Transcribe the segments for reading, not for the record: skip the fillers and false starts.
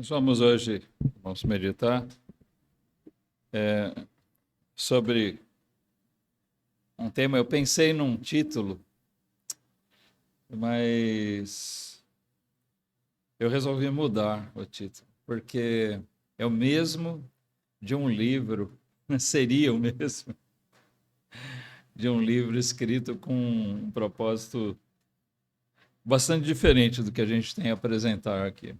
Nós vamos meditar sobre um tema. Eu pensei num título, mas eu resolvi mudar o título, porque é o mesmo de um livro, seria o mesmo de um livro escrito com um propósito bastante diferente do que a gente tem a apresentar aqui.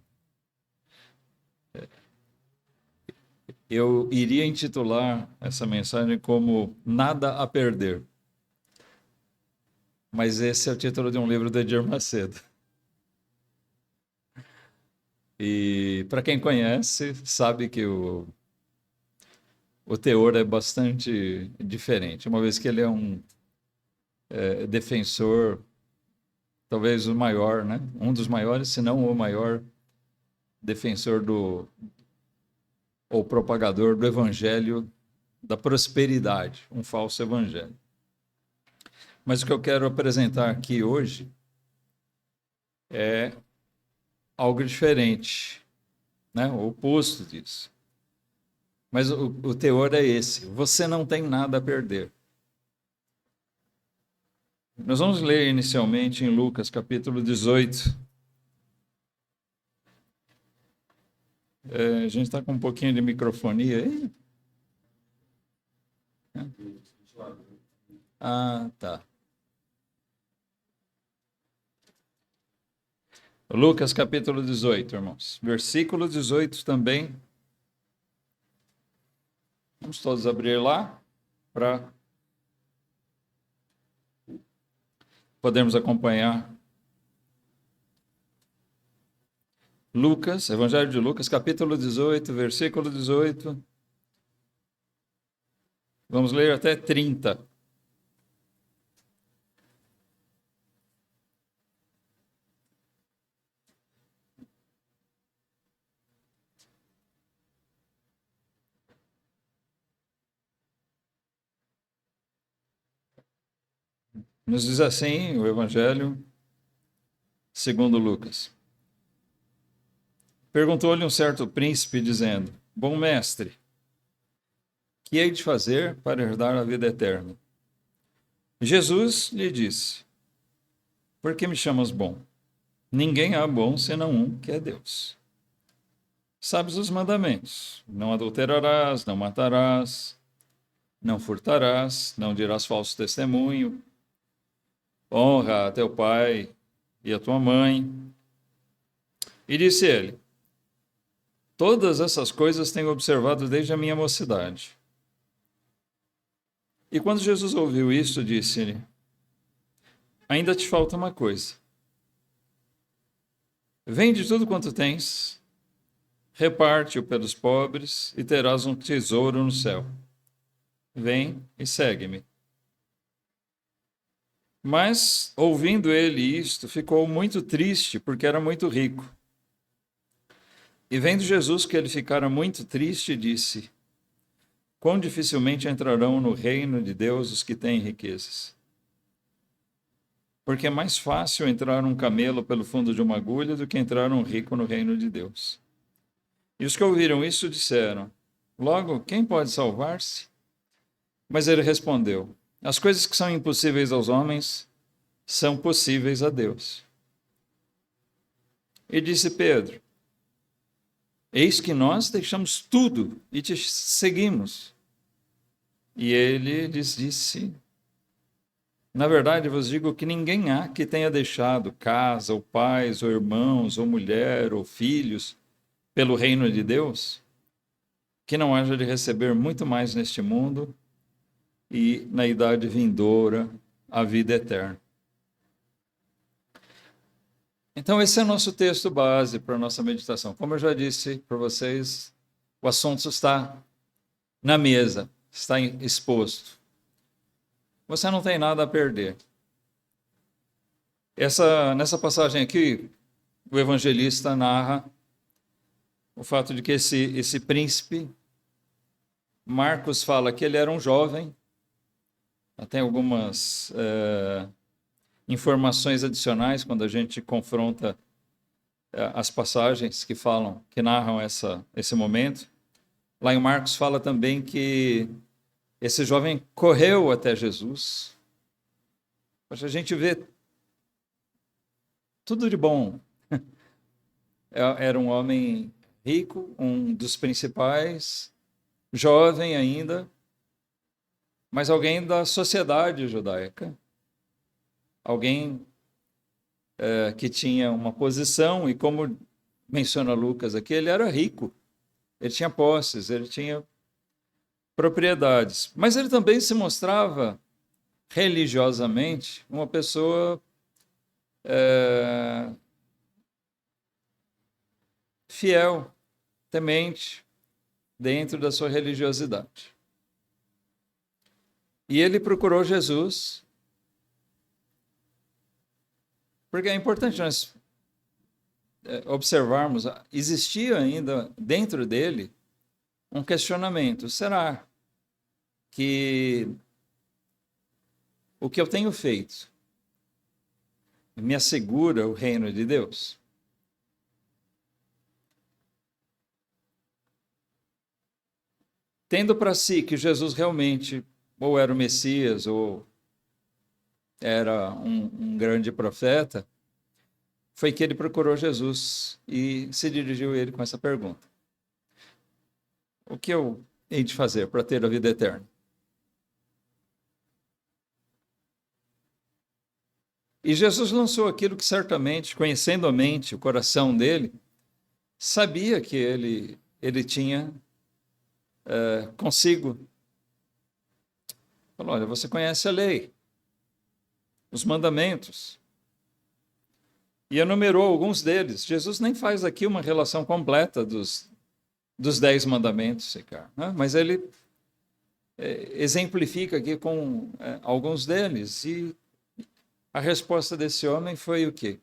Eu iria intitular essa mensagem como Nada a Perder. Mas esse é o título de um livro do Edir Macedo. E para quem conhece, sabe que o teor é bastante diferente, uma vez que ele é um defensor, talvez o maior, né? Um dos maiores, se não o maior defensor ou propagador do evangelho da prosperidade, um falso evangelho. Mas o que eu quero apresentar aqui hoje é algo diferente, né? O oposto disso. Mas o teor é esse: você não tem nada a perder. Nós vamos ler inicialmente em Lucas capítulo 18. A gente está com um pouquinho de microfonia aí? Ah, tá. Lucas capítulo 18, irmãos. Versículo 18 também. Vamos todos abrir lá para podermos acompanhar. Lucas, Evangelho de Lucas, capítulo 18, versículo 18. Vamos ler até 30. Nos diz assim o Evangelho segundo Lucas. Perguntou-lhe um certo príncipe, dizendo: Bom mestre, que hei de fazer para herdar a vida eterna? Jesus lhe disse: Por que me chamas bom? Ninguém há bom senão um, que é Deus. Sabes os mandamentos: não adulterarás, não matarás, não furtarás, não dirás falso testemunho, honra a teu pai e a tua mãe. E disse ele: Todas essas coisas tenho observado desde a minha mocidade. E quando Jesus ouviu isto, disse-lhe: Ainda te falta uma coisa. Vende tudo quanto tens, reparte-o pelos pobres e terás um tesouro no céu. Vem e segue-me. Mas, ouvindo ele isto, ficou muito triste, porque era muito rico. E vendo Jesus que ele ficara muito triste, disse: Quão dificilmente entrarão no reino de Deus os que têm riquezas. Porque é mais fácil entrar um camelo pelo fundo de uma agulha do que entrar um rico no reino de Deus. E os que ouviram isso disseram: Logo, quem pode salvar-se? Mas ele respondeu: As coisas que são impossíveis aos homens são possíveis a Deus. E disse Pedro: Eis que nós deixamos tudo e te seguimos. E ele lhes disse: Na verdade vos digo que ninguém há que tenha deixado casa, ou pais, ou irmãos, ou mulher, ou filhos, pelo reino de Deus, que não haja de receber muito mais neste mundo e na idade vindoura a vida eterna. Então esse é o nosso texto base para a nossa meditação. Como eu já disse para vocês, o assunto está na mesa, está exposto. Você não tem nada a perder. Nessa passagem aqui, o evangelista narra o fato de que esse príncipe, Marcos fala que ele era um jovem, tem algumas informações adicionais quando a gente confronta as passagens que falam, que narram esse momento. Lá em Marcos fala também que esse jovem correu até Jesus. A gente vê tudo de bom. Era um homem rico, um dos principais, jovem ainda, mas alguém da sociedade judaica, alguém que tinha uma posição, e como menciona Lucas aqui, ele era rico, ele tinha posses, ele tinha propriedades, mas ele também se mostrava religiosamente uma pessoa fiel, temente, dentro da sua religiosidade. E ele procurou Jesus, porque é importante nós observarmos, existia ainda dentro dele um questionamento: será que o que eu tenho feito me assegura o reino de Deus? Tendo para si que Jesus realmente ou era o Messias ou era um grande profeta, foi que ele procurou Jesus e se dirigiu a ele com essa pergunta: o que eu hei de fazer para ter a vida eterna? E Jesus lançou aquilo que certamente, conhecendo a mente, o coração dele, sabia que ele tinha consigo. Falou: olha, você conhece a lei, os mandamentos. E enumerou alguns deles. Jesus nem faz aqui uma relação completa dos 10 mandamentos, Ricardo, né? Mas ele exemplifica aqui com alguns deles. E a resposta desse homem foi o quê?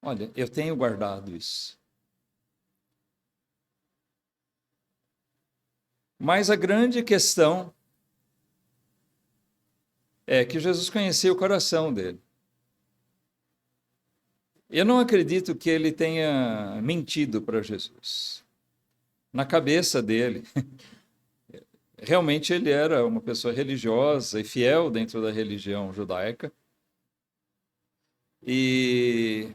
Olha, eu tenho guardado isso. Mas a grande questão é que Jesus conhecia o coração dele. Eu não acredito que ele tenha mentido para Jesus. Na cabeça dele, realmente ele era uma pessoa religiosa e fiel dentro da religião judaica. E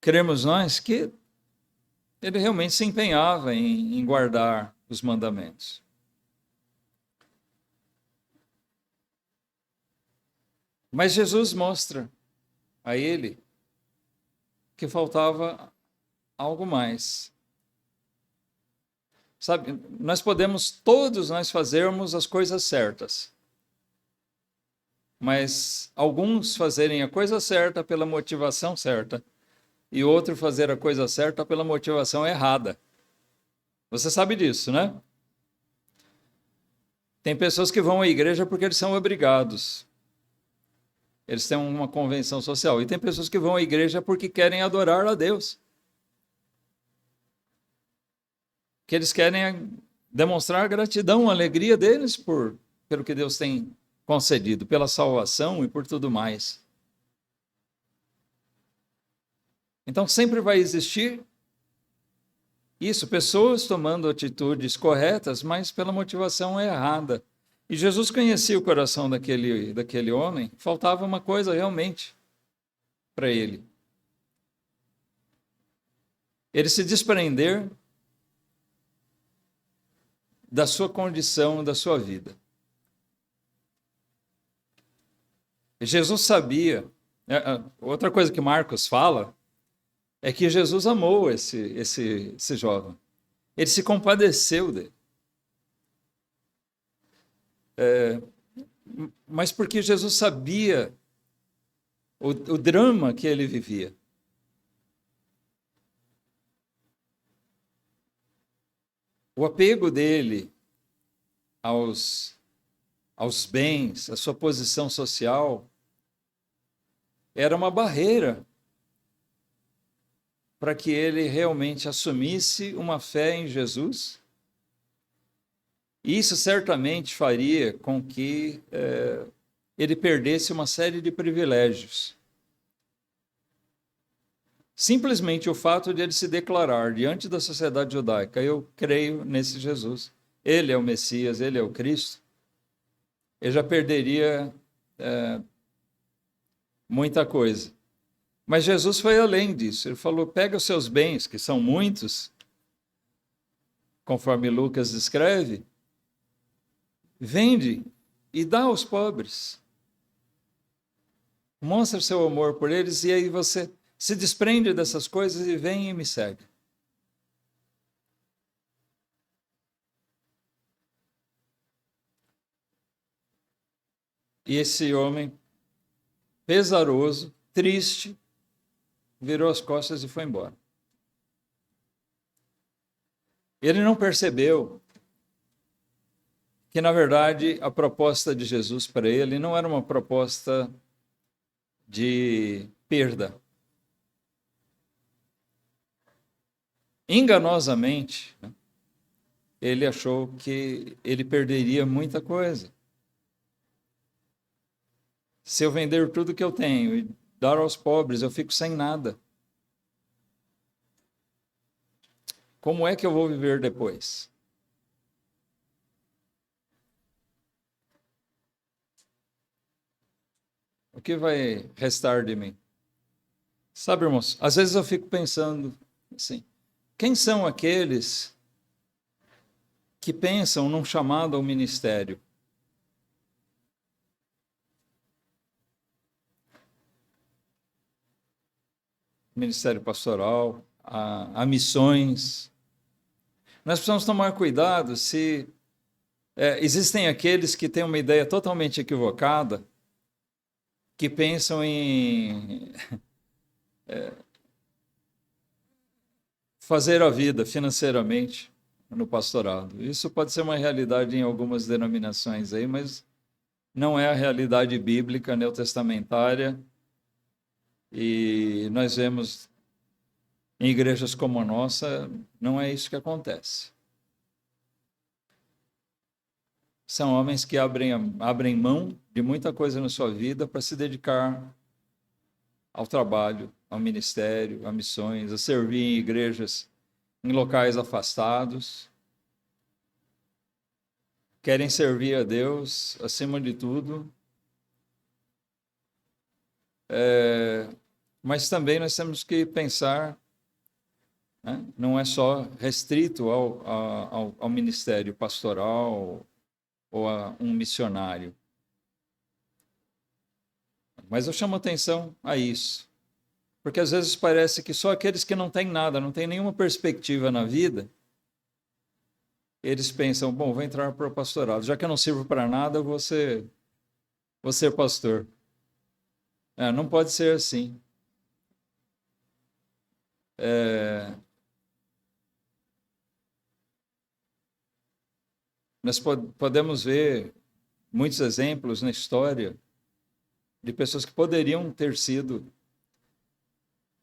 cremos nós que ele realmente se empenhava em guardar os mandamentos. Mas Jesus mostra a ele que faltava algo mais. Sabe, todos nós fazermos as coisas certas, mas alguns fazerem a coisa certa pela motivação certa e outro fazer a coisa certa pela motivação errada. Você sabe disso, né? Tem pessoas que vão à igreja porque eles são obrigados. Eles têm uma convenção social. E tem pessoas que vão à igreja porque querem adorar a Deus. Que eles querem demonstrar a gratidão, a alegria deles pelo que Deus tem concedido, pela salvação e por tudo mais. Então sempre vai existir isso, pessoas tomando atitudes corretas, mas pela motivação errada. E Jesus conhecia o coração daquele homem, faltava uma coisa realmente para ele. Ele se desprender da sua condição, da sua vida. Jesus sabia, outra coisa que Marcos fala, é que Jesus amou esse jovem. Ele se compadeceu dele. Mas porque Jesus sabia o drama que ele vivia. O apego dele aos bens, a sua posição social, era uma barreira para que ele realmente assumisse uma fé em Jesus. Isso certamente faria com que ele perdesse uma série de privilégios. Simplesmente o fato de ele se declarar diante da sociedade judaica: eu creio nesse Jesus, ele é o Messias, ele é o Cristo, ele já perderia muita coisa. Mas Jesus foi além disso. Ele falou: pega os seus bens, que são muitos, conforme Lucas descreve, vende e dá aos pobres. Mostra seu amor por eles e aí você se desprende dessas coisas e vem e me segue. E esse homem, pesaroso, triste, virou as costas e foi embora. Ele não percebeu que, na verdade, a proposta de Jesus para ele não era uma proposta de perda. Enganosamente, ele achou que ele perderia muita coisa. Se eu vender tudo que eu tenho e dar aos pobres, eu fico sem nada. Como é que eu vou viver depois? O que vai restar de mim? Sabe, irmãos, às vezes eu fico pensando assim, quem são aqueles que pensam num chamado ao ministério? Ministério pastoral, a missões. Nós precisamos tomar cuidado se existem aqueles que têm uma ideia totalmente equivocada, que pensam em fazer a vida financeiramente no pastorado. Isso pode ser uma realidade em algumas denominações aí, mas não é a realidade bíblica neotestamentária. E nós vemos em igrejas como a nossa, não é isso que acontece. São homens que abrem mão de muita coisa na sua vida para se dedicar ao trabalho, ao ministério, a missões, a servir em igrejas, em locais afastados. Querem servir a Deus acima de tudo. Mas também nós temos que pensar, né? Não é só restrito ao ministério pastoral ou a um missionário. Mas eu chamo atenção a isso, porque às vezes parece que só aqueles que não têm nada, não têm nenhuma perspectiva na vida, eles pensam, bom, vou entrar para o pastorado, já que eu não sirvo para nada, eu vou ser pastor. Não pode ser assim. Nós podemos ver muitos exemplos na história de pessoas que poderiam ter sido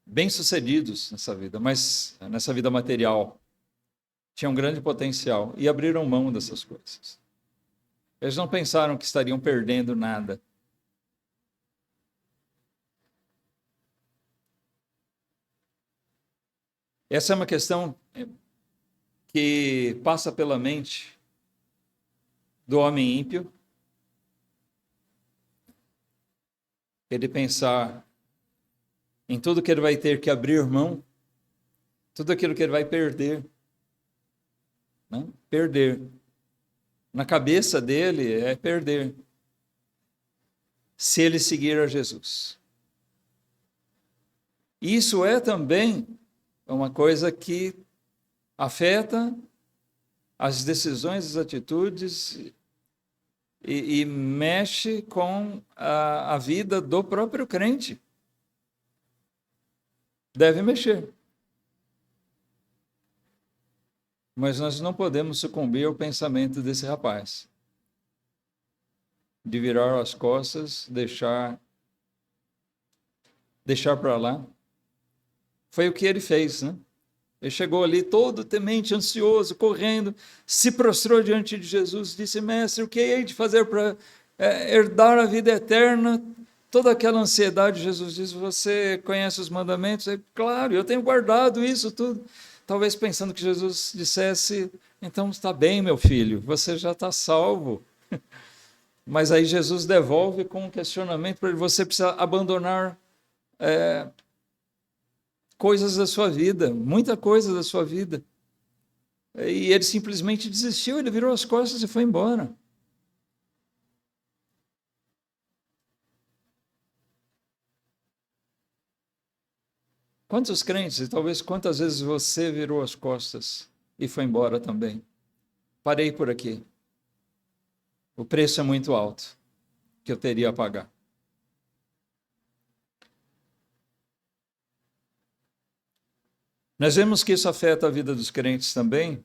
bem-sucedidos nessa vida, mas nessa vida material, tinham grande potencial e abriram mão dessas coisas. Eles não pensaram que estariam perdendo nada. Essa é uma questão que passa pela mente do homem ímpio. Ele pensar em tudo que ele vai ter que abrir mão, tudo aquilo que ele vai perder. Né? Perder. Na cabeça dele é perder. Se ele seguir a Jesus. Isso é também uma coisa que afeta as decisões, as atitudes e mexe com a vida do próprio crente. Deve mexer. Mas nós não podemos sucumbir ao pensamento desse rapaz. De virar as costas, deixar para lá. Foi o que ele fez, né? Ele chegou ali todo temente, ansioso, correndo, se prostrou diante de Jesus, disse, mestre, o que hei de fazer para herdar a vida eterna? toda aquela ansiedade, Jesus diz, você conhece os mandamentos? Claro, eu tenho guardado isso tudo. Talvez pensando que Jesus dissesse, então está bem, meu filho, você já está salvo. Mas aí Jesus devolve com um questionamento para ele, você precisa abandonar coisas da sua vida, muita coisa da sua vida. E ele simplesmente desistiu, ele virou as costas e foi embora. Quantos crentes, e talvez quantas vezes você virou as costas e foi embora também? Parei por aqui. O preço é muito alto que eu teria a pagar. Nós vemos que isso afeta a vida dos crentes também,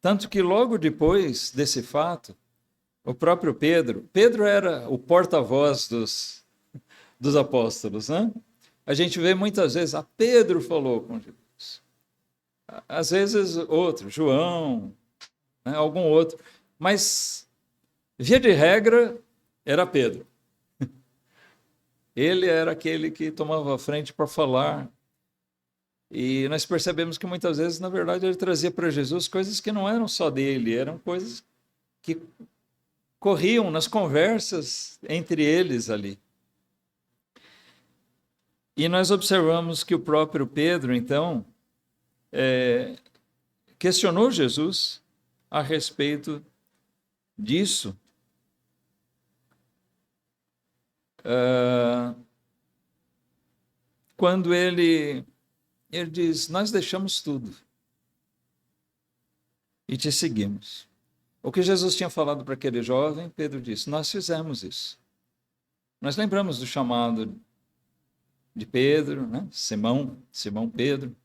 tanto que logo depois desse fato, o próprio Pedro era o porta-voz dos apóstolos, né? A gente vê muitas vezes, Pedro falou com Jesus. Às vezes outro, João, né, algum outro. Mas, via de regra, era Pedro. Ele era aquele que tomava a frente para falar. E nós percebemos que muitas vezes, na verdade, ele trazia para Jesus coisas que não eram só dele, eram coisas que corriam nas conversas entre eles ali. E nós observamos que o próprio Pedro, então, questionou Jesus a respeito disso. Quando ele diz, nós deixamos tudo e te seguimos. O que Jesus tinha falado para aquele jovem, Pedro disse, nós fizemos isso. Nós lembramos do chamado de Pedro, né? Simão Pedro,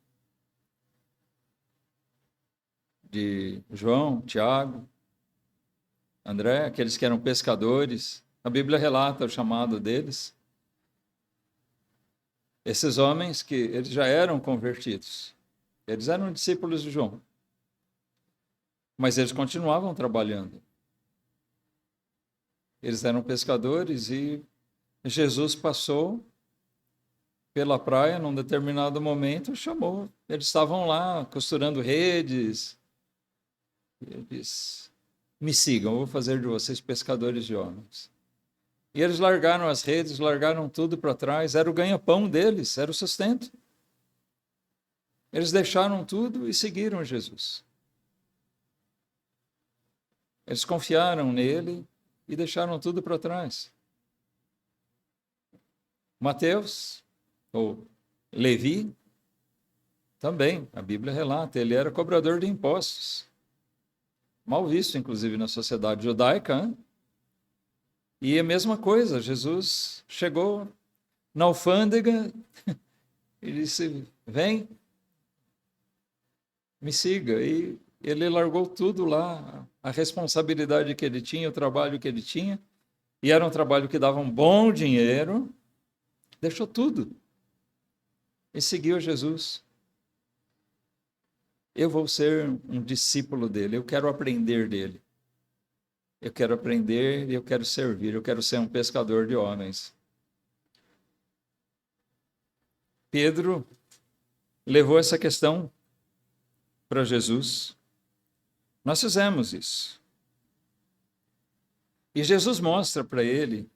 de João, Tiago, André, aqueles que eram pescadores. A Bíblia relata o chamado deles. Esses homens que eles já eram convertidos, eles eram discípulos de João, mas eles continuavam trabalhando. Eles eram pescadores e Jesus passou pela praia num determinado momento, chamou. Eles estavam lá costurando redes. Ele disse, me sigam, eu vou fazer de vocês pescadores de homens. E eles largaram as redes, largaram tudo para trás, era o ganha-pão deles, era o sustento. Eles deixaram tudo e seguiram Jesus. Eles confiaram nele e deixaram tudo para trás. Mateus, ou Levi, também, a Bíblia relata, ele era cobrador de impostos. Mal visto, inclusive, na sociedade judaica, hein? E a mesma coisa, Jesus chegou na alfândega e disse, vem, me siga. E ele largou tudo lá, a responsabilidade que ele tinha, o trabalho que ele tinha, e era um trabalho que dava um bom dinheiro, deixou tudo e seguiu Jesus. Eu vou ser um discípulo dele, eu quero aprender dele. Eu quero aprender e eu quero servir, eu quero ser um pescador de homens. Pedro levou essa questão para Jesus. Nós fizemos isso. E Jesus mostra para ele,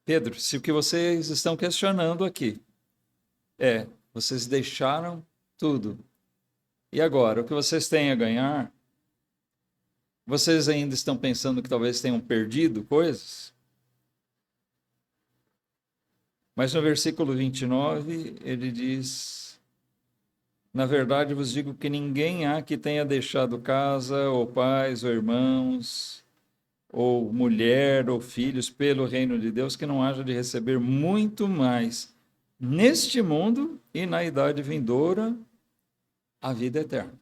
Pedro, se o que vocês estão questionando aqui vocês deixaram tudo, e agora, o que vocês têm a ganhar, vocês ainda estão pensando que talvez tenham perdido coisas? Mas no versículo 29, ele diz, na verdade vos digo que ninguém há que tenha deixado casa, ou pais, ou irmãos, ou mulher, ou filhos, pelo reino de Deus, que não haja de receber muito mais neste mundo e na idade vindoura a vida eterna.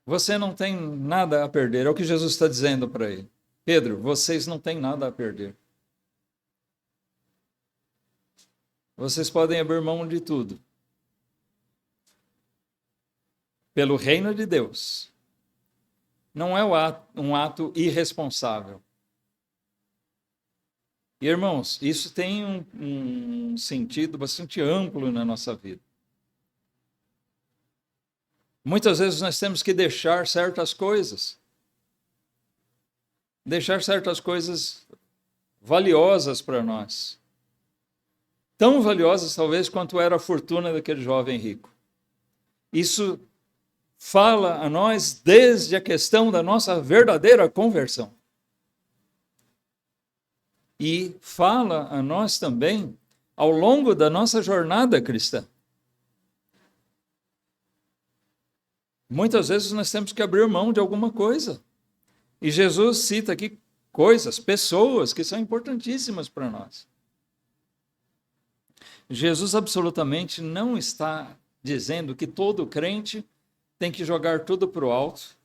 Você não tem nada a perder, é o que Jesus está dizendo para ele. Pedro, vocês não têm nada a perder. Vocês podem abrir mão de tudo. Pelo reino de Deus. não é um ato irresponsável. E, irmãos, isso tem um sentido bastante amplo na nossa vida. Muitas vezes nós temos que deixar certas coisas. Deixar certas coisas valiosas para nós. Tão valiosas, talvez, quanto era a fortuna daquele jovem rico. Isso fala a nós desde a questão da nossa verdadeira conversão. E fala a nós também ao longo da nossa jornada cristã. Muitas vezes nós temos que abrir mão de alguma coisa. E Jesus cita aqui coisas, pessoas que são importantíssimas para nós. Jesus absolutamente não está dizendo que todo crente tem que jogar tudo para o alto.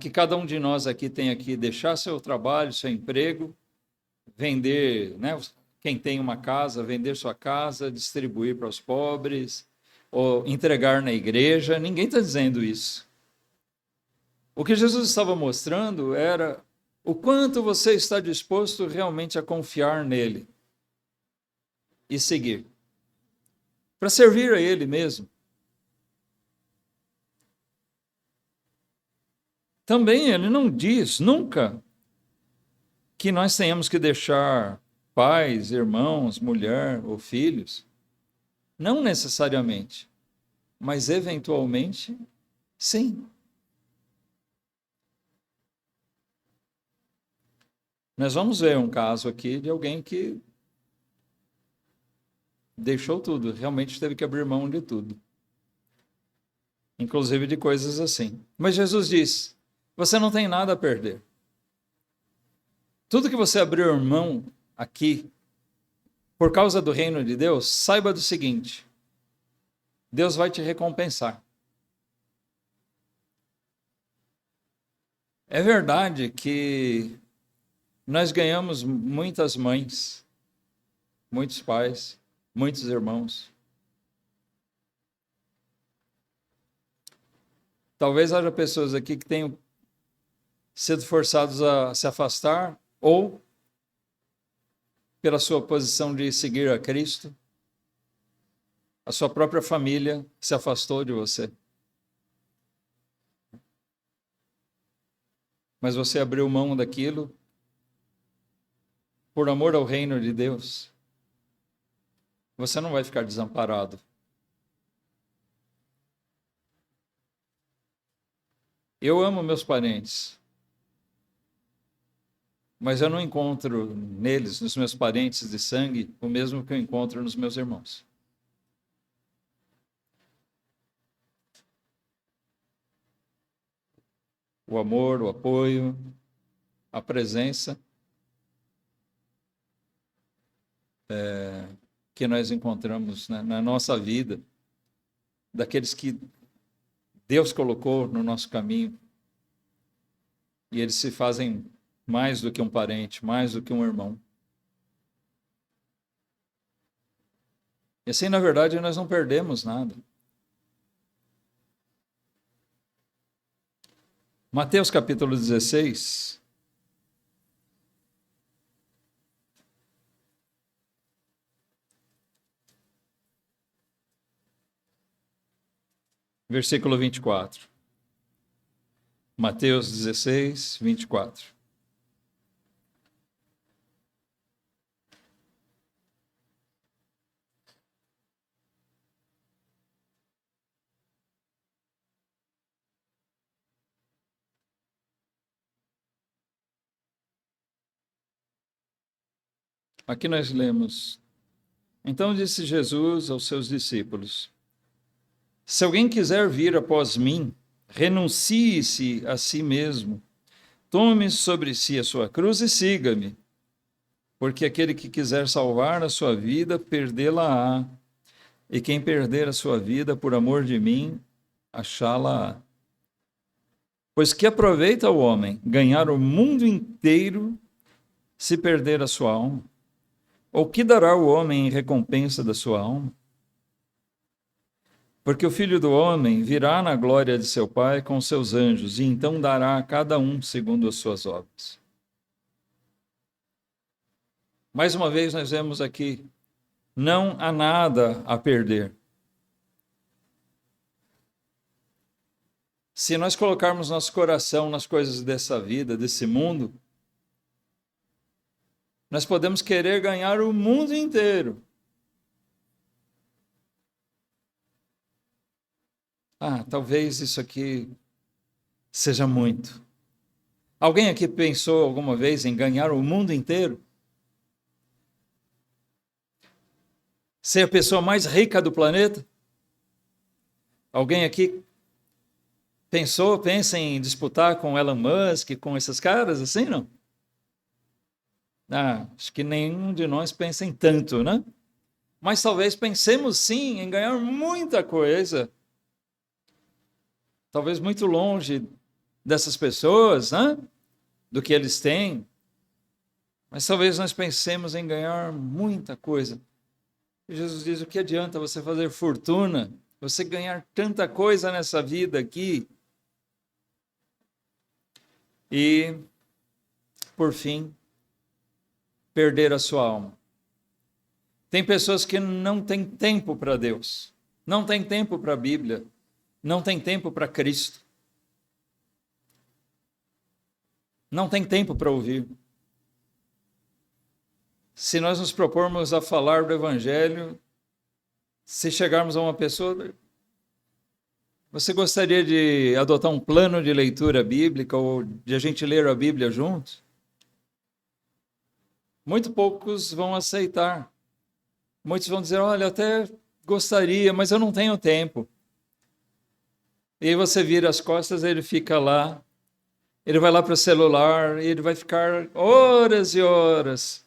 Que cada um de nós aqui tem que deixar seu trabalho, seu emprego, vender, né? Quem tem uma casa, vender sua casa, distribuir para os pobres, ou entregar na igreja. Ninguém está dizendo isso. O que Jesus estava mostrando era o quanto você está disposto realmente a confiar nele e seguir, para servir a ele mesmo. Também ele não diz nunca que nós tenhamos que deixar pais, irmãos, mulher ou filhos. Não necessariamente, mas eventualmente, sim. Nós vamos ver um caso aqui de alguém que deixou tudo, realmente teve que abrir mão de tudo. Inclusive de coisas assim. Mas Jesus diz, você não tem nada a perder. Tudo que você abrir mão aqui, por causa do reino de Deus, saiba do seguinte, Deus vai te recompensar. É verdade que nós ganhamos muitas mães, muitos pais, muitos irmãos. Talvez haja pessoas aqui que tenham sido forçados a se afastar ou pela sua posição de seguir a Cristo, a sua própria família se afastou de você. Mas você abriu mão daquilo por amor ao reino de Deus. Você não vai ficar desamparado. Eu amo meus parentes, mas eu não encontro neles, nos meus parentes de sangue, o mesmo que eu encontro nos meus irmãos. O amor, o apoio, a presença que nós encontramos, né, na nossa vida, daqueles que Deus colocou no nosso caminho, e eles se fazem mais do que um parente, mais do que um irmão. E assim, na verdade, nós não perdemos nada. Mateus capítulo 16. Versículo 24. Mateus 16, 24. Aqui nós lemos: Então disse Jesus aos seus discípulos: Se alguém quiser vir após mim, renuncie-se a si mesmo, tome sobre si a sua cruz e siga-me. Porque aquele que quiser salvar a sua vida, perdê-la-á. E quem perder a sua vida por amor de mim, achá-la-á. Pois que aproveita o homem ganhar o mundo inteiro se perder a sua alma? Ou que dará o homem em recompensa da sua alma? Porque o Filho do Homem virá na glória de seu Pai com seus anjos, e então dará a cada um segundo as suas obras. Mais uma vez nós vemos aqui, não há nada a perder. Se nós colocarmos nosso coração nas coisas dessa vida, desse mundo, nós podemos querer ganhar o mundo inteiro. Talvez isso aqui seja muito. Alguém aqui pensou alguma vez em ganhar o mundo inteiro? Ser a pessoa mais rica do planeta? Alguém aqui pensa em disputar com Elon Musk, com esses caras assim, não? Acho que nenhum de nós pensa em tanto, né? Mas talvez pensemos sim em ganhar muita coisa. Talvez muito longe dessas pessoas, né? Do que eles têm. Mas talvez nós pensemos em ganhar muita coisa. E Jesus diz, o que adianta você fazer fortuna, você ganhar tanta coisa nessa vida aqui, e, por fim, perder a sua alma. Tem pessoas que não têm tempo para Deus, não têm tempo para a Bíblia, não têm tempo para Cristo, não têm tempo para ouvir. Se nós nos propormos a falar do Evangelho, se chegarmos a uma pessoa, você gostaria de adotar um plano de leitura bíblica ou de a gente ler a Bíblia juntos? Muito poucos vão aceitar. Muitos vão dizer, olha, até gostaria, mas eu não tenho tempo. E aí você vira as costas, ele fica lá, ele vai lá para o celular, e ele vai ficar horas e horas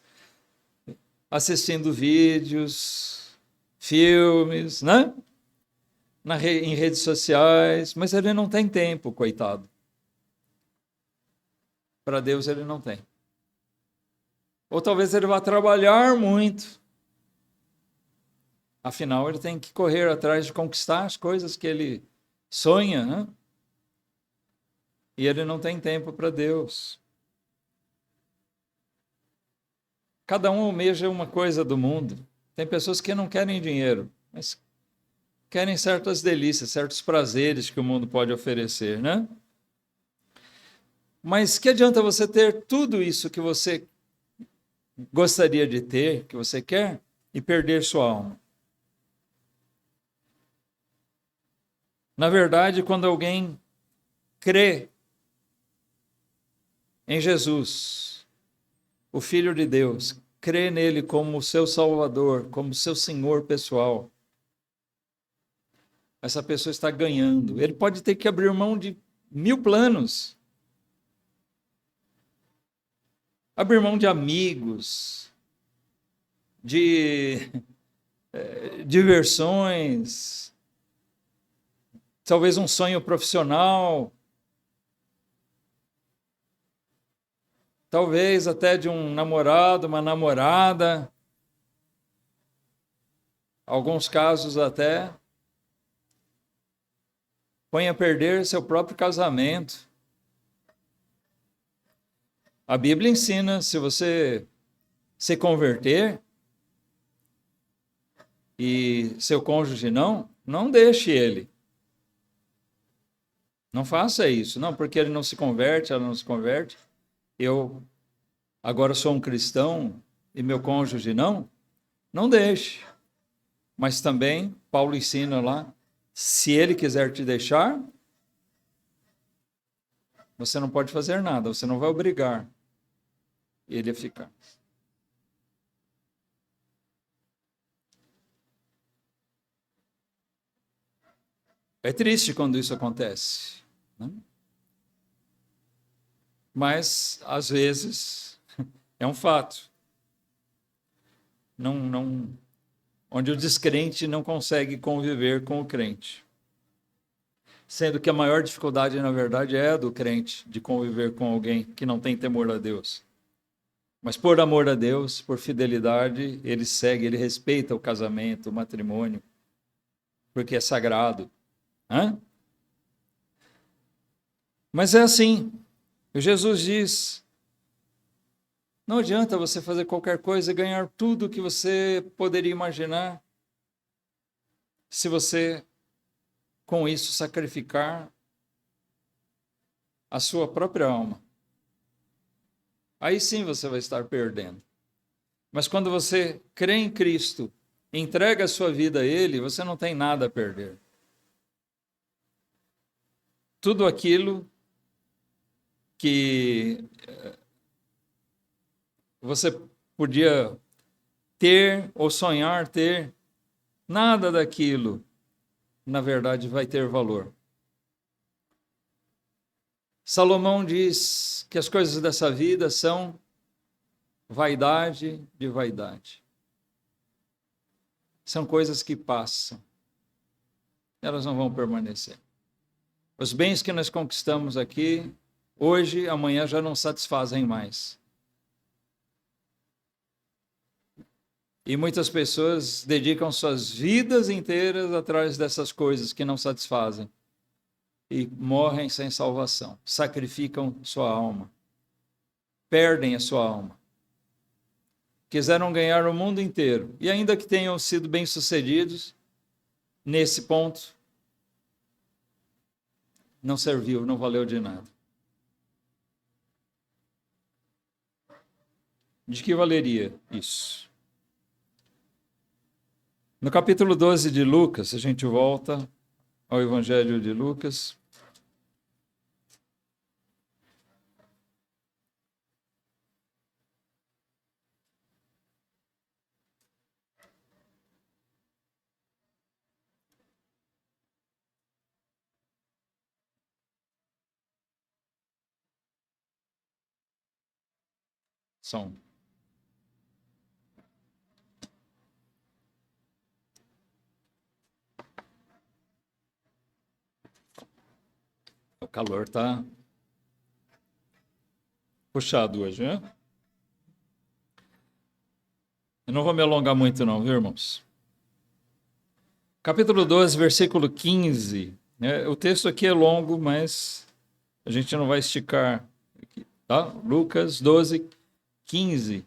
assistindo vídeos, filmes, né? Em redes sociais, mas ele não tem tempo, coitado. Para Deus ele não tem. Ou talvez ele vá trabalhar muito. Afinal, ele tem que correr atrás de conquistar as coisas que ele sonha, né? E ele não tem tempo para Deus. Cada um almeja uma coisa do mundo. Tem pessoas que não querem dinheiro, mas querem certas delícias, certos prazeres que o mundo pode oferecer, né? Mas que adianta você ter tudo isso que você gostaria de ter, que você quer, e perder sua alma? Na verdade, quando alguém crê em Jesus, o Filho de Deus, crê nele como o seu Salvador, como seu Senhor pessoal, essa pessoa está ganhando. Ele pode ter que abrir mão de 1000 planos, abrir mão de amigos, de diversões, talvez um sonho profissional, talvez até de um namorado, uma namorada, alguns casos até, põe a perder seu próprio casamento. A Bíblia ensina, se você se converter e seu cônjuge não deixe ele. Não faça isso. Não, porque ele não se converte, ela não se converte. Eu agora sou um cristão e meu cônjuge não deixe. Mas também, Paulo ensina lá, se ele quiser te deixar, você não pode fazer nada, você não vai obrigar ele a ficar. É triste quando isso acontece, né? Mas, às vezes, é um fato. Onde o descrente não consegue conviver com o crente. Sendo que a maior dificuldade, na verdade, é a do crente, de conviver com alguém que não tem temor a Deus. Mas por amor a Deus, por fidelidade, ele segue, ele respeita o casamento, o matrimônio. porque é sagrado. Hã? Mas é assim. Jesus diz: não adianta você fazer qualquer coisa e ganhar tudo que você poderia imaginar, se você, com isso, sacrificar a sua própria alma. Aí sim você vai estar perdendo. Mas quando você crê em Cristo, entrega a sua vida a Ele, você não tem nada a perder. Tudo aquilo que você podia ter ou sonhar ter, nada daquilo, na verdade, vai ter valor. Salomão diz que as coisas dessa vida são vaidade de vaidade. São coisas que passam. Elas não vão permanecer. Os bens que nós conquistamos aqui, hoje, amanhã já não satisfazem mais. E muitas pessoas dedicam suas vidas inteiras atrás dessas coisas que não satisfazem. E morrem sem salvação. Sacrificam sua alma. Perdem a sua alma. Quiseram ganhar o mundo inteiro. E ainda que tenham sido bem-sucedidos, nesse ponto, não serviu, não valeu de nada. De que valeria isso? No capítulo 12 de Lucas, a gente volta ao Evangelho de Lucas. Som. O calor está puxado hoje, né? Eu não vou me alongar muito não, viu, irmãos? Capítulo 12, versículo 15. O texto aqui é longo, mas a gente não vai esticar aqui, tá? Lucas 12, 15.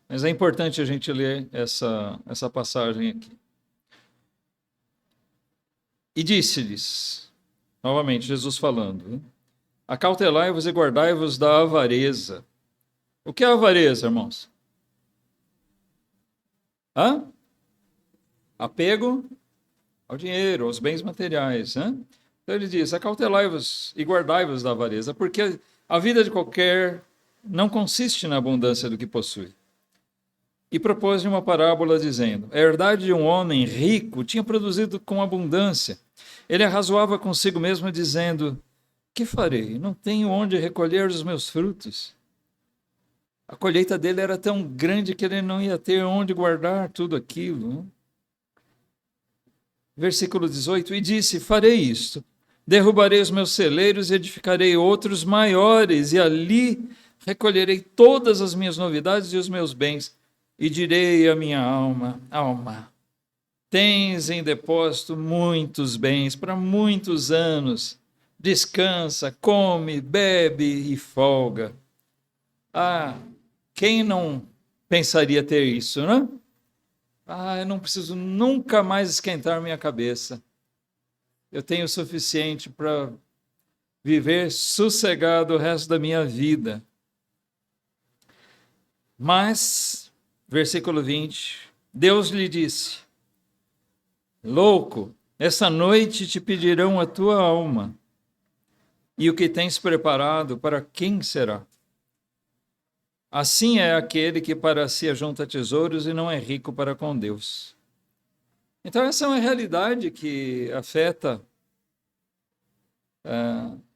Mas é importante a gente ler essa passagem aqui. E disse-lhes, novamente, Jesus falando, acautelai-vos e guardai-vos da avareza. O que é avareza, irmãos? Hã? Apego ao dinheiro, aos bens materiais. Hã? Então ele diz, acautelai-vos e guardai-vos da avareza, porque a vida de qualquer não consiste na abundância do que possui. E propôs-lhe uma parábola dizendo, a herdade de um homem rico tinha produzido com abundância. Ele arrazoava consigo mesmo dizendo, que farei? Não tenho onde recolher os meus frutos. A colheita dele era tão grande que ele não ia ter onde guardar tudo aquilo. Versículo 18, e disse, farei isto, derrubarei os meus celeiros e edificarei outros maiores, e ali recolherei todas as minhas novidades e os meus bens, e direi à minha alma, alma, tens em depósito muitos bens para muitos anos, descansa, come, bebe e folga. Ah, quem não pensaria ter isso, né? Ah, eu não preciso nunca mais esquentar minha cabeça. Eu tenho o suficiente para viver sossegado o resto da minha vida. Mas, versículo 20, Deus lhe disse, louco, essa noite te pedirão a tua alma, e o que tens preparado, para quem será? Assim é aquele que para si ajunta tesouros e não é rico para com Deus. Então essa é uma realidade que afeta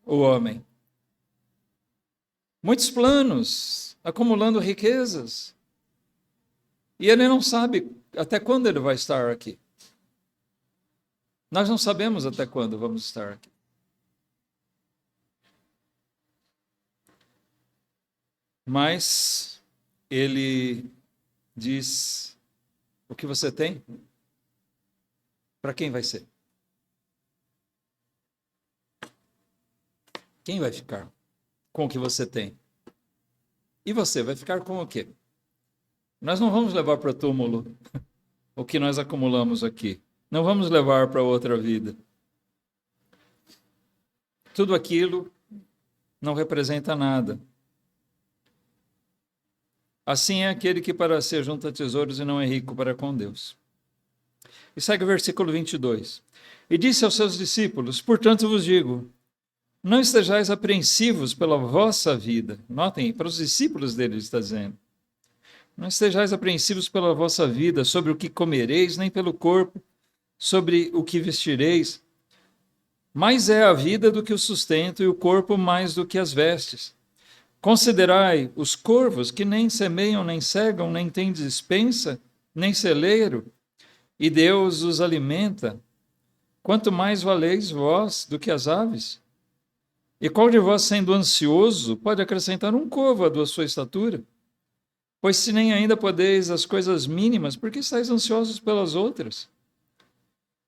o homem. Muitos planos, acumulando riquezas, e ele não sabe até quando ele vai estar aqui. Nós não sabemos até quando vamos estar aqui. Mas ele diz, o que você tem? para quem vai ser? Quem vai ficar com o que você tem? E você vai ficar com o quê? Nós não vamos levar para o túmulo o que nós acumulamos aqui. Não vamos levar para outra vida. Tudo aquilo não representa nada. Assim é aquele que para si junta tesouros e não é rico para com Deus. E segue o versículo 22. E disse aos seus discípulos: portanto vos digo, não estejais apreensivos pela vossa vida. Notem, para os discípulos dele está dizendo. Não estejais apreensivos pela vossa vida, sobre o que comereis, nem pelo corpo, sobre o que vestireis. Mais é a vida do que o sustento, e o corpo mais do que as vestes. Considerai os corvos que nem semeiam, nem cegam, nem têm despensa, nem celeiro, e Deus os alimenta. Quanto mais valeis vós do que as aves? E qual de vós, sendo ansioso, pode acrescentar um côvado à sua estatura? Pois se nem ainda podeis as coisas mínimas, por que estáis ansiosos pelas outras?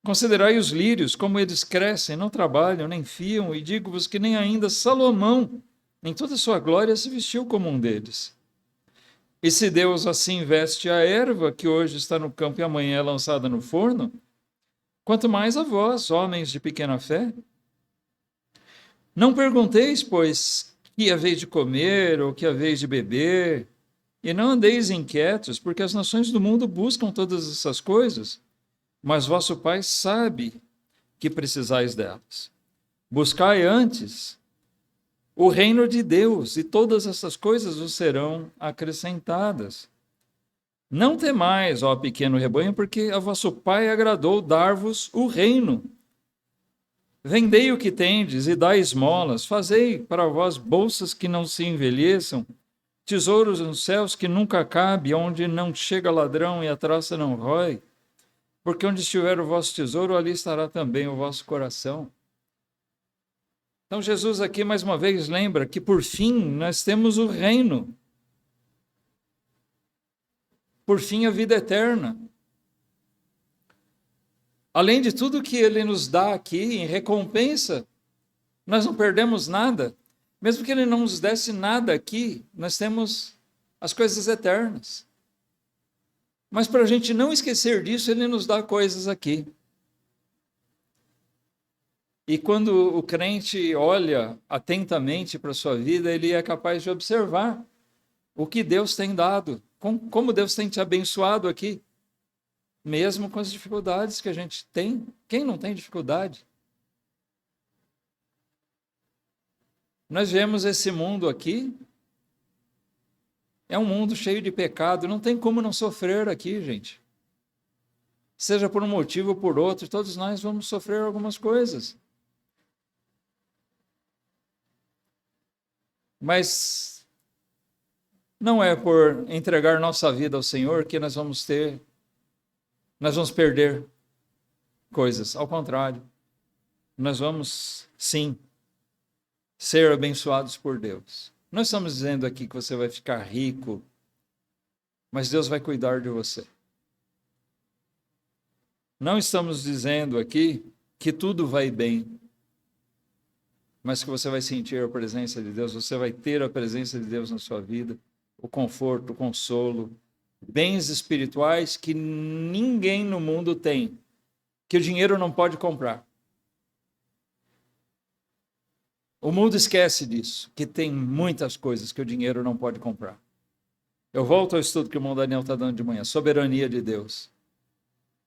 Considerai os lírios, como eles crescem, não trabalham, nem fiam, e digo-vos que nem ainda Salomão, em toda a sua glória, se vestiu como um deles. E se Deus assim veste a erva, que hoje está no campo e amanhã é lançada no forno, quanto mais a vós, homens de pequena fé? Não pergunteis, pois, que haveis de comer ou que haveis de beber, e não andeis inquietos, porque as nações do mundo buscam todas essas coisas, mas vosso Pai sabe que precisais delas. Buscai antes o reino de Deus, e todas essas coisas vos serão acrescentadas. Não temais, ó pequeno rebanho, porque a vosso Pai agradou dar-vos o reino. Vendei o que tendes e dai esmolas, fazei para vós bolsas que não se envelheçam, tesouros nos céus que nunca cabe, onde não chega ladrão e a traça não rói, porque onde estiver o vosso tesouro, ali estará também o vosso coração. Então Jesus aqui mais uma vez lembra que por fim nós temos o reino, por fim a vida eterna. Além de tudo que ele nos dá aqui em recompensa, nós não perdemos nada. Mesmo que ele não nos desse nada aqui, nós temos as coisas eternas. Mas para a gente não esquecer disso, ele nos dá coisas aqui. E quando o crente olha atentamente para a sua vida, ele é capaz de observar o que Deus tem dado, como Deus tem te abençoado aqui. Mesmo com as dificuldades que a gente tem. Quem não tem dificuldade? Nós vemos esse mundo aqui, é um mundo cheio de pecado, não tem como não sofrer aqui, gente. Seja por um motivo ou por outro, todos nós vamos sofrer algumas coisas. Mas não é por entregar nossa vida ao Senhor que nós vamos perder coisas. Ao contrário, nós vamos, sim, ser abençoados por Deus. Nós estamos dizendo aqui que você vai ficar rico, mas Deus vai cuidar de você. Não estamos dizendo aqui que tudo vai bem, mas que você vai sentir a presença de Deus, você vai ter a presença de Deus na sua vida, o conforto, o consolo, bens espirituais que ninguém no mundo tem, que o dinheiro não pode comprar. O mundo esquece disso, que tem muitas coisas que o dinheiro não pode comprar. Eu volto ao estudo que o irmão Daniel está dando de manhã, soberania de Deus.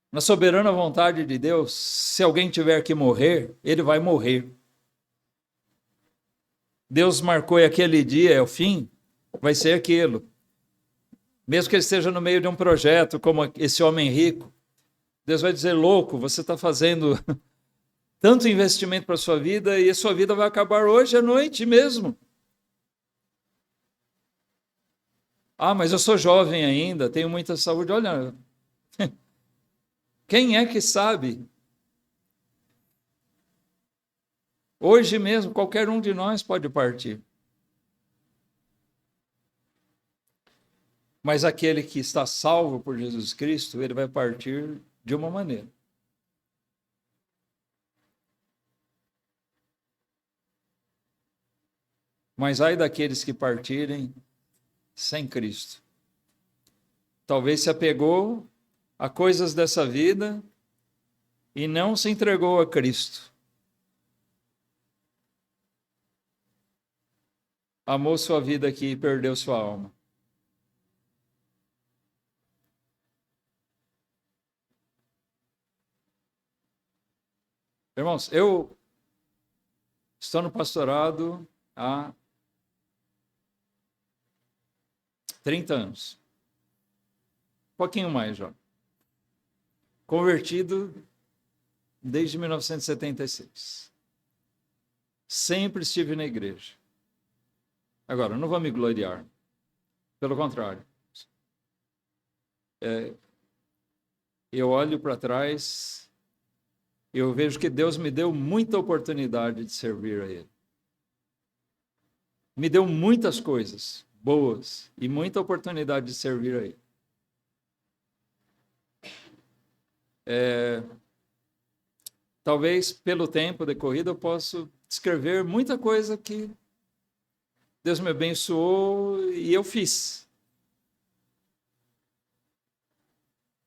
Na soberana vontade de Deus, se alguém tiver que morrer, ele vai morrer. Deus marcou aquele dia, é o fim, vai ser aquilo. Mesmo que ele esteja no meio de um projeto, como esse homem rico, Deus vai dizer, louco, você está fazendo tanto investimento para a sua vida e a sua vida vai acabar hoje à noite mesmo. Ah, mas eu sou jovem ainda, tenho muita saúde. Olha, quem é que sabe? Hoje mesmo, qualquer um de nós pode partir. Mas aquele que está salvo por Jesus Cristo, ele vai partir de uma maneira. Mas ai daqueles que partirem sem Cristo. Talvez se apegou a coisas dessa vida e não se entregou a Cristo. Amou sua vida aqui e perdeu sua alma. Irmãos, eu estou no pastorado há 30 anos. Um pouquinho mais já. Convertido desde 1976. Sempre estive na igreja. Agora, não vou me gloriar. Pelo contrário. Eu olho para trás, eu vejo que Deus me deu muita oportunidade de servir a Ele. Me deu muitas coisas boas e muita oportunidade de servir a Ele. Talvez pelo tempo decorrido eu possa descrever muita coisa que Deus me abençoou e eu fiz.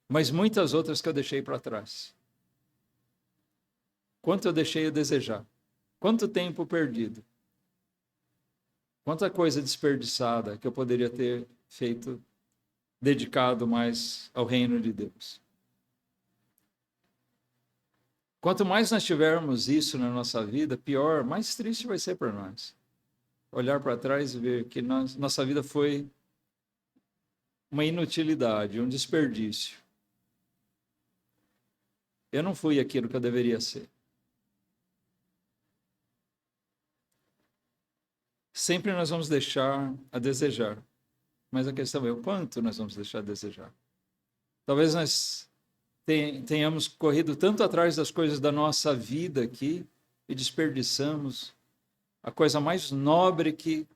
Mas muitas outras que eu deixei para trás. Quanto eu deixei a desejar. Quanto tempo perdido. Quanta coisa desperdiçada que eu poderia ter feito, dedicado mais ao reino de Deus. Quanto mais nós tivermos isso na nossa vida, pior, mais triste vai ser para nós. Olhar para trás e ver que nossa vida foi uma inutilidade, um desperdício. Eu não fui aquilo que eu deveria ser. Sempre nós vamos deixar a desejar. Mas a questão é o quanto nós vamos deixar a desejar. Talvez nós tenhamos corrido tanto atrás das coisas da nossa vida aqui e desperdiçamos a coisa mais nobre que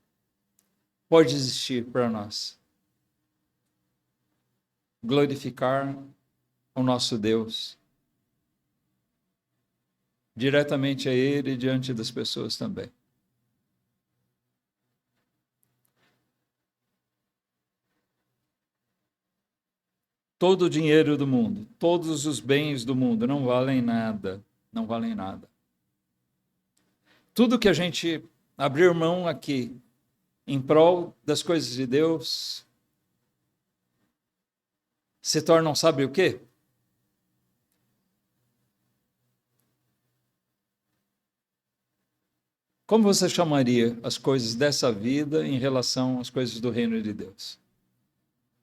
pode existir para nós. Glorificar o nosso Deus. Diretamente a Ele e diante das pessoas também. Todo o dinheiro do mundo, todos os bens do mundo não valem nada, não valem nada. Tudo que a gente abrir mão aqui em prol das coisas de Deus se tornam, sabe o quê? Como você chamaria as coisas dessa vida em relação às coisas do reino de Deus?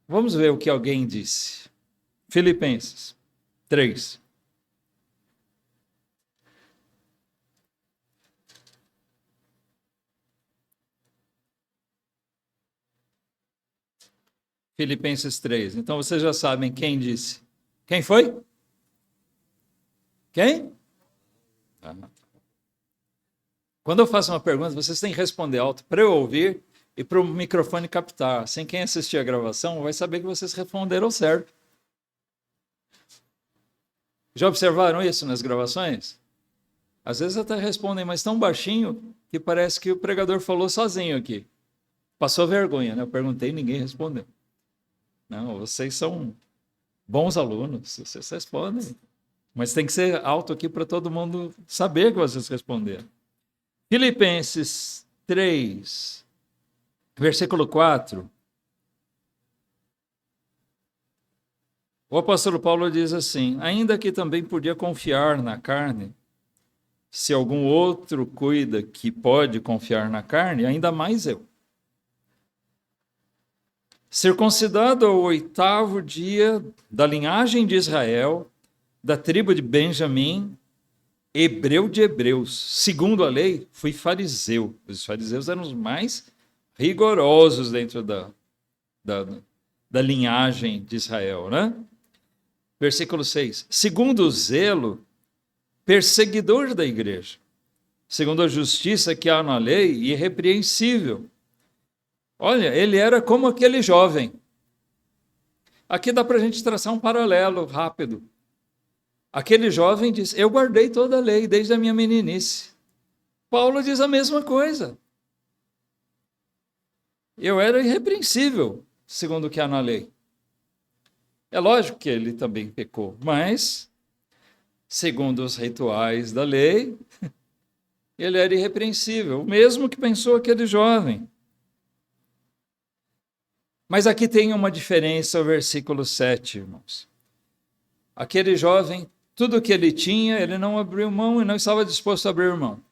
Vamos ver o que alguém disse. Filipenses 3. Filipenses 3. Então vocês já sabem quem disse. Quem foi? Quem? Quando eu faço uma pergunta, vocês têm que responder alto para eu ouvir e para o microfone captar. Sem quem assistir a gravação vai saber que vocês responderam certo. Já observaram isso nas gravações? Às vezes até respondem, mas tão baixinho que parece que o pregador falou sozinho aqui. Passou vergonha, né? Eu perguntei e ninguém respondeu. Não, vocês são bons alunos, vocês respondem. Mas tem que ser alto aqui para todo mundo saber que vocês responderam. Filipenses 3, versículo 4. O apóstolo Paulo diz assim: ainda que também podia confiar na carne, se algum outro cuida que pode confiar na carne, ainda mais eu. Circuncidado ao 8º dia da linhagem de Israel, da tribo de Benjamim, hebreu de hebreus, segundo a lei, fui fariseu. Os fariseus eram os mais rigorosos dentro da linhagem de Israel, né? Versículo 6. Segundo o zelo, perseguidor da igreja. Segundo a justiça que há na lei, irrepreensível. Olha, ele era como aquele jovem. Aqui dá para a gente traçar um paralelo rápido. Aquele jovem diz, eu guardei toda a lei desde a minha meninice. Paulo diz a mesma coisa. eu era irrepreensível, segundo o que há na lei. É lógico que ele também pecou, mas, segundo os rituais da lei, ele era irrepreensível, o mesmo que pensou aquele jovem. Mas aqui tem uma diferença, o versículo 7, irmãos. Aquele jovem, tudo o que ele tinha, ele não abriu mão e não estava disposto a abrir mão.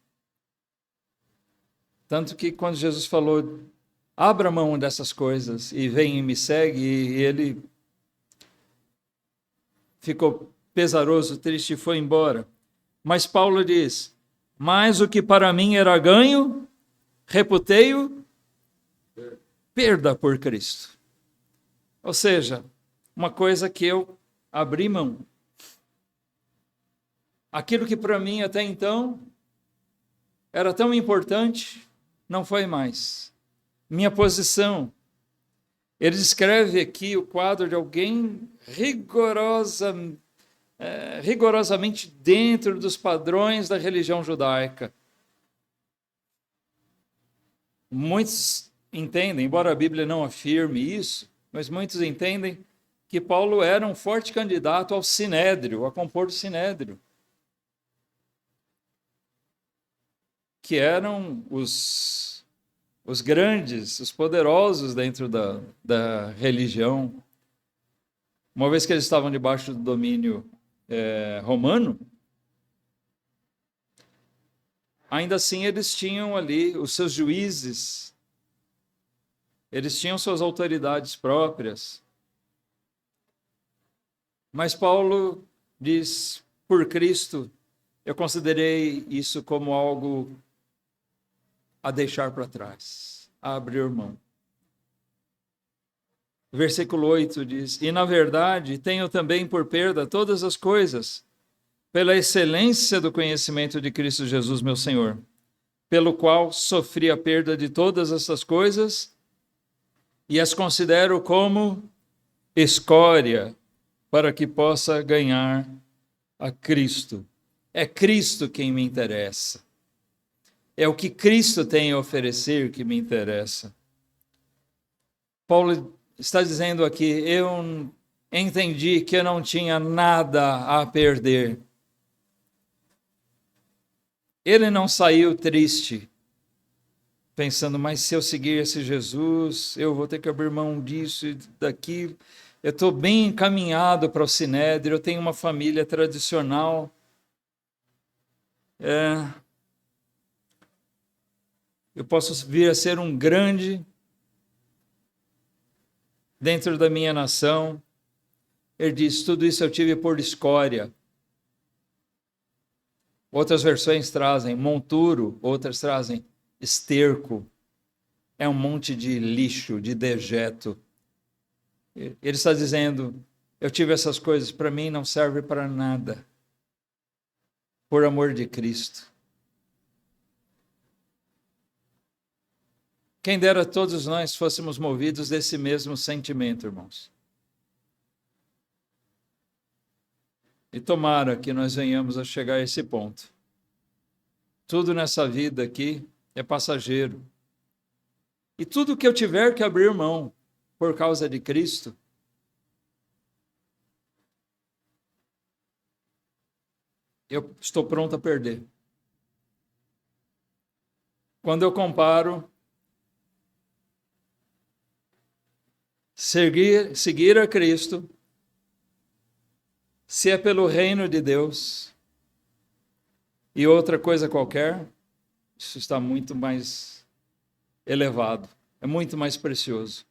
Tanto que quando Jesus falou, abra mão dessas coisas e vem e me segue, e ele ficou pesaroso, triste e foi embora. Mas Paulo diz, mas o que para mim era ganho, reputei-o perda por Cristo. Ou seja, uma coisa que eu abri mão. Aquilo que para mim até então era tão importante, não foi mais. Minha posição. Ele descreve aqui o quadro de alguém rigorosamente dentro dos padrões da religião judaica. Muitos entendem, embora a Bíblia não afirme isso, mas muitos entendem que Paulo era um forte candidato ao sinédrio, a compor o sinédrio, que eram os grandes, os poderosos dentro da religião. Uma vez que eles estavam debaixo do domínio romano, ainda assim eles tinham ali os seus juízes, eles tinham suas autoridades próprias. Mas Paulo diz, por Cristo, eu considerei isso como algo a deixar para trás, a abrir mão. Versículo 8 diz, e na verdade tenho também por perda todas as coisas, pela excelência do conhecimento de Cristo Jesus, meu Senhor, pelo qual sofri a perda de todas essas coisas e as considero como escória, para que possa ganhar a Cristo. É Cristo quem me interessa. É o que Cristo tem a oferecer que me interessa. Paulo está dizendo aqui, eu entendi que eu não tinha nada a perder. Ele não saiu triste, pensando, mas se eu seguir esse Jesus, eu vou ter que abrir mão disso e daquilo. Eu estou bem encaminhado para o sinédrio, eu tenho uma família tradicional. Eu posso vir a ser um grande dentro da minha nação. Ele diz, tudo isso eu tive por escória. Outras versões trazem monturo, outras trazem esterco. É um monte de lixo, de dejeto. Ele está dizendo, eu tive essas coisas, para mim não serve para nada. Por amor de Cristo. Quem dera todos nós fôssemos movidos desse mesmo sentimento, irmãos. E tomara que nós venhamos a chegar a esse ponto. Tudo nessa vida aqui é passageiro. E tudo que eu tiver que abrir mão por causa de Cristo, eu estou pronto a perder. Quando eu comparo seguir a Cristo, se é pelo reino de Deus e outra coisa qualquer, isso está muito mais elevado, é muito mais precioso.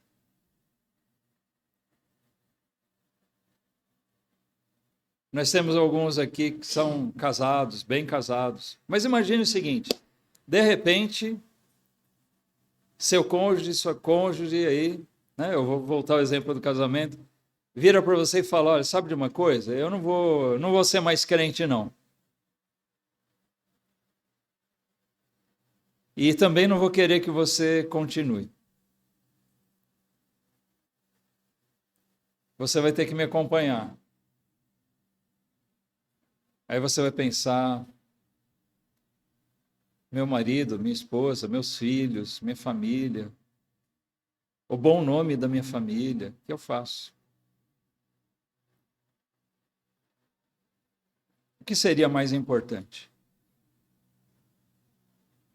Nós temos alguns aqui que são casados, bem casados, mas imagine o seguinte, de repente, seu cônjuge, sua cônjuge aí, né, eu vou voltar ao exemplo do casamento, vira para você e fala, olha, sabe de uma coisa? Eu não vou ser mais crente, não. E também não vou querer que você continue. Você vai ter que me acompanhar. Aí você vai pensar, meu marido, minha esposa, meus filhos, minha família, o bom nome da minha família, o que eu faço? O que seria mais importante?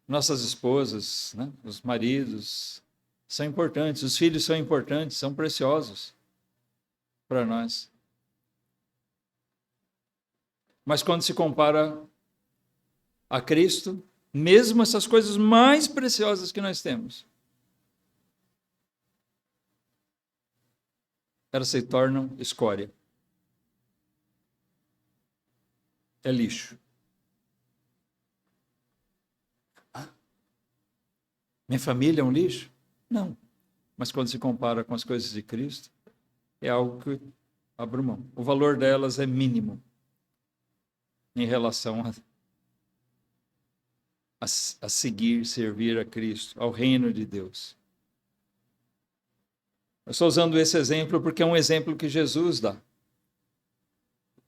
Nossas esposas, né? Os maridos são importantes, os filhos são importantes, são preciosos para nós. Mas quando se compara a Cristo, mesmo essas coisas mais preciosas que nós temos, elas se tornam escória. É lixo. Minha família é um lixo? Não. Mas quando se compara com as coisas de Cristo, é algo que abre mão. O valor delas é mínimo em relação a seguir, servir a Cristo, ao reino de Deus. Eu estou usando esse exemplo porque é um exemplo que Jesus dá.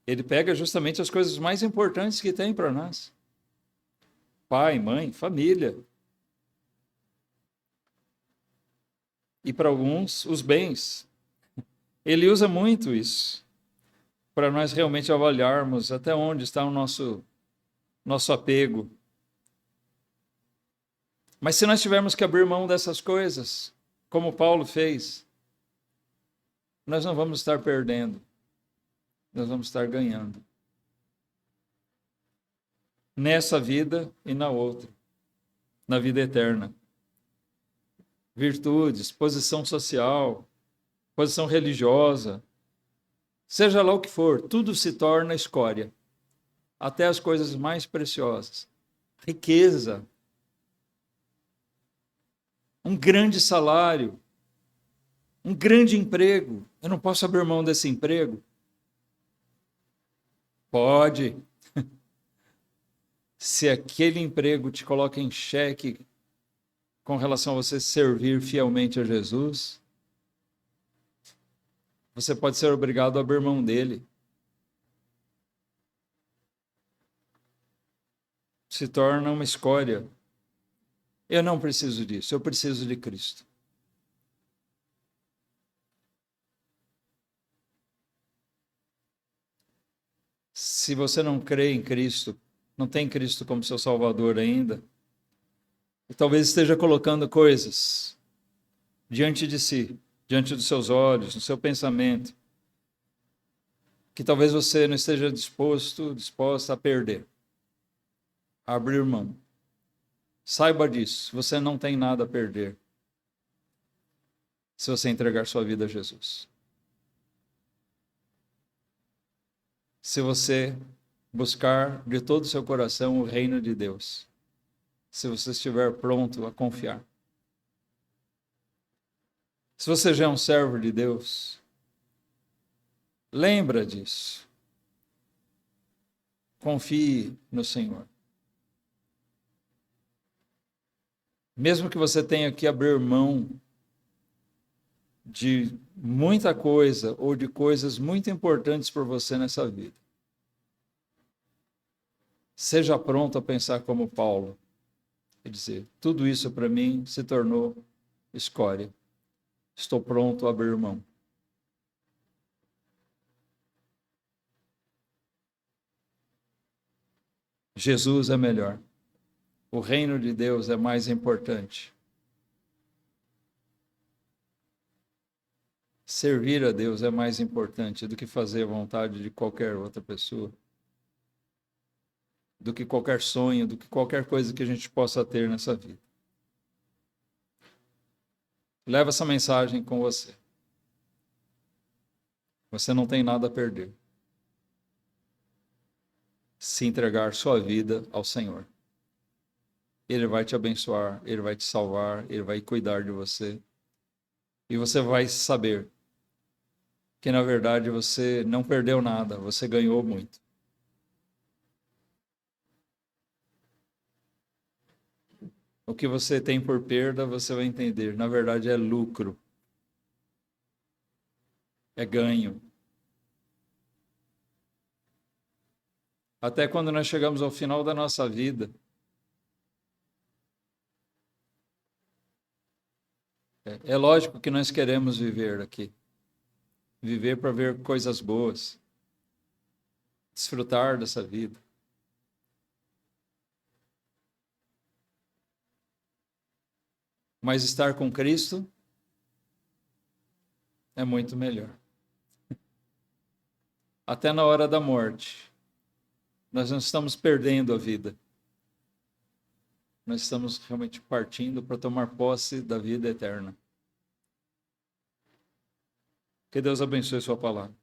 Ele pega justamente as coisas mais importantes que tem para nós. Pai, mãe, família. E para alguns, os bens. Ele usa muito isso para nós realmente avaliarmos até onde está o nosso apego. Mas se nós tivermos que abrir mão dessas coisas, como Paulo fez, nós não vamos estar perdendo, nós vamos estar ganhando. Nessa vida e na outra, na vida eterna. Virtudes, posição social, posição religiosa, seja lá o que for, tudo se torna escória. Até as coisas mais preciosas. Riqueza, um grande salário, um grande emprego. Eu não posso abrir mão desse emprego? Pode. Se aquele emprego te coloca em xeque com relação a você servir fielmente a Jesus, você pode ser obrigado a abrir mão dele. Se torna uma escória. Eu não preciso disso, eu preciso de Cristo. Se você não crê em Cristo, não tem Cristo como seu Salvador ainda, e talvez esteja colocando coisas diante de si, diante dos seus olhos, no seu pensamento, que talvez você não esteja disposta a perder, a abrir mão. Saiba disso, você não tem nada a perder se você entregar sua vida a Jesus. Se você buscar de todo o seu coração o reino de Deus, se você estiver pronto a confiar. Se você já é um servo de Deus, lembra disso. Confie no Senhor. Mesmo que você tenha que abrir mão de muita coisa ou de coisas muito importantes para você nessa vida, seja pronto a pensar como Paulo e dizer: tudo isso para mim se tornou escória. Estou pronto a abrir mão. Jesus é melhor. O reino de Deus é mais importante. Servir a Deus é mais importante do que fazer a vontade de qualquer outra pessoa, do que qualquer sonho, do que qualquer coisa que a gente possa ter nessa vida. Leva essa mensagem com você. Você não tem nada a perder se entregar sua vida ao Senhor. Ele vai te abençoar, Ele vai te salvar, Ele vai cuidar de você. E você vai saber que, na verdade, você não perdeu nada, você ganhou muito. O que você tem por perda, você vai entender. Na verdade, é lucro. É ganho. Até quando nós chegamos ao final da nossa vida, É lógico que nós queremos viver aqui. Viver para ver coisas boas. Desfrutar dessa vida. Mas estar com Cristo é muito melhor. Até na hora da morte, nós não estamos perdendo a vida. Nós estamos realmente partindo para tomar posse da vida eterna. Que Deus abençoe sua palavra.